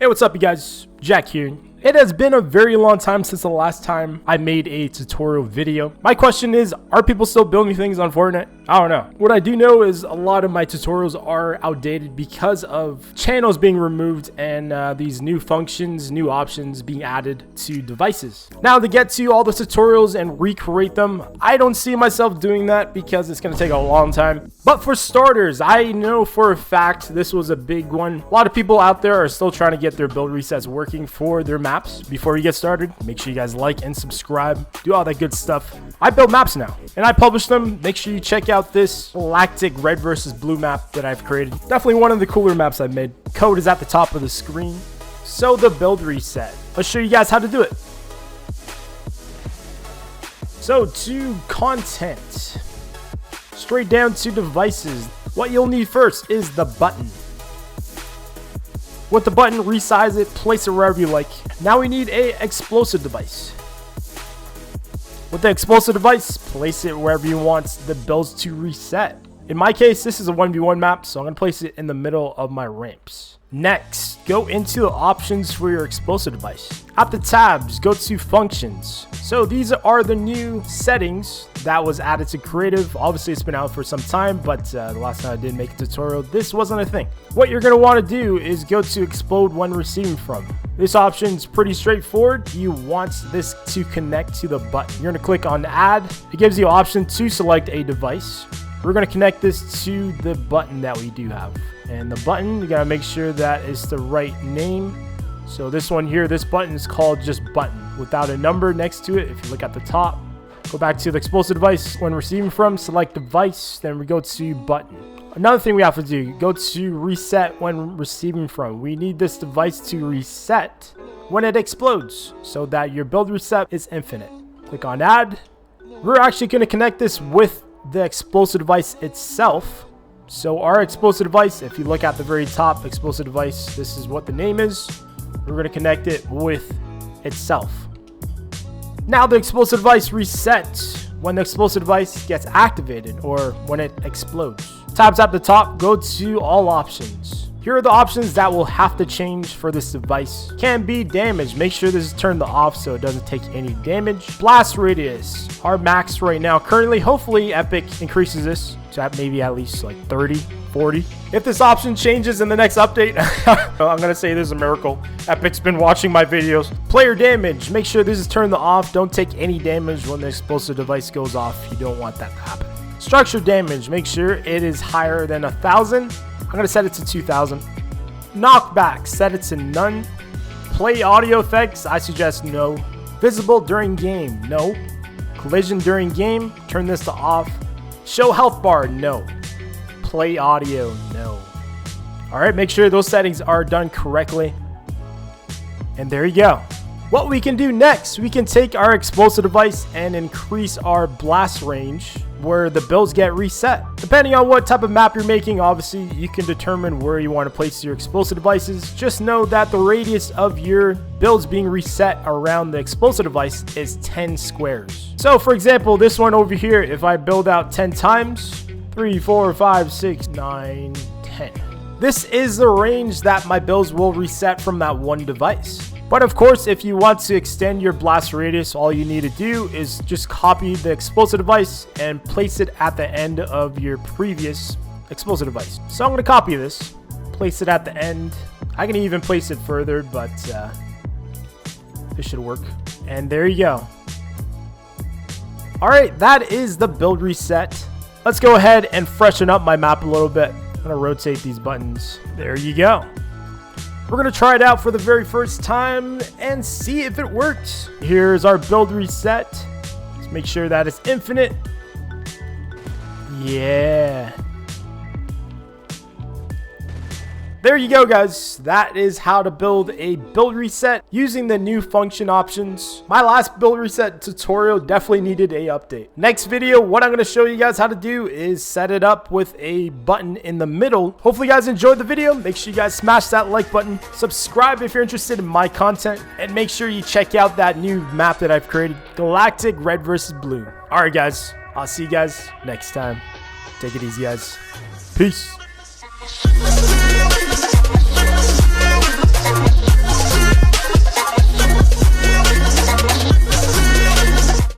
Hey, what's up, you guys? Jack here. It has been a very long time since the last time I made a tutorial video. My question is, are people still building things on Fortnite? I don't know. What I do know is a lot of my tutorials are outdated because of channels being removed and these new functions, new options being added to devices. Now, to get to all the tutorials and recreate them, I don't see myself doing that because it's going to take a long time. But for starters, I know for a fact this was a big one. A lot of people out there are still trying to get their build resets working for their maps. Before you get started, make sure you guys like and subscribe, do all that good stuff. I build maps now and I publish them. Make sure you check out this Galactic Red versus Blue map that I've created. Definitely one of the cooler maps I've made. Code is at the top of the screen. So the build reset, let's show you guys how to do it. So to content, straight down to devices, what you'll need first is the button. With the button, resize it, place it wherever you like. Now we need a explosive device. With the explosive device, place it wherever you want the builds to reset. In my case, this is a 1v1 map, so I'm going to place it in the middle of my ramps. Next, go into the options for your explosive device. At the tabs, go to functions. So these are the new settings that was added to creative. Obviously, it's been out for some time, but the last time I did make a tutorial, this wasn't a thing. What you're going to want to do is go to explode when receiving from. This option is pretty straightforward. You want this to connect to the button. You're going to click on add. It gives you the option to select a device. We're going to connect this to the button that we do have. And the button, you got to make sure that it's the right name. So this one here, this button is called just button without a number next to it. If you look at the top, go back to the explosive device when receiving from, select device, then we go to button. Another thing we have to do, go to reset when receiving from. We need this device to reset when it explodes so that your build reset is infinite. Click on add. We're actually going to connect this with the explosive device itself. So our explosive device, if you look at the very top, explosive device, this is what the name is. We're going to connect it with itself. Now the explosive device resets when the explosive device gets activated or when it explodes. Tabs at the top, go to all options. Here are the options that will have to change for this device. Can be damage. Make sure this is turned off so it doesn't take any damage. Blast radius, our max right now. Currently, hopefully Epic increases this to maybe at least like 30, 40. If this option changes in the next update, I'm going to say this is a miracle. Epic's been watching my videos. Player damage. Make sure this is turned off. Don't take any damage when the explosive device goes off. You don't want that to happen. Structure damage. Make sure it is higher than 1,000. I'm going to set it to 2,000. Knockback, set it to none. Play audio effects, I suggest no. Visible during game, no. Collision during game, turn this to off. Show health bar, no. Play audio, no. All right, make sure those settings are done correctly. And there you go. What we can do next, we can take our explosive device and increase our blast range where the builds get reset. Depending on what type of map you're making, obviously you can determine where you want to place your explosive devices. Just know that the radius of your builds being reset around the explosive device is 10 squares. So for example, this one over here, if I build out 10 times, 3, 4, 5, 6, 9, 10. This is the range that my builds will reset from that one device. But of course, if you want to extend your blast radius, all you need to do is just copy the explosive device and place it at the end of your previous explosive device. So I'm going to copy this, place it at the end. I can even place it further, but this should work. And there you go. All right, that is the build reset. Let's go ahead and freshen up my map a little bit. I'm going to rotate these buttons. There you go. We're going to try it out for the very first time and see if it works. Here's our build reset. Let's make sure that it's infinite. Yeah. There you go, guys. That is how to build a build reset using the new function options. My last build reset tutorial definitely needed a update. Next video, what I'm going to show you guys how to do is set it up with a button in the middle. Hopefully you guys enjoyed the video. Make sure you guys smash that like button. Subscribe if you're interested in my content. And make sure you check out that new map that I've created, Galactic Red versus Blue. All right, guys. I'll see you guys next time. Take it easy, guys. Peace.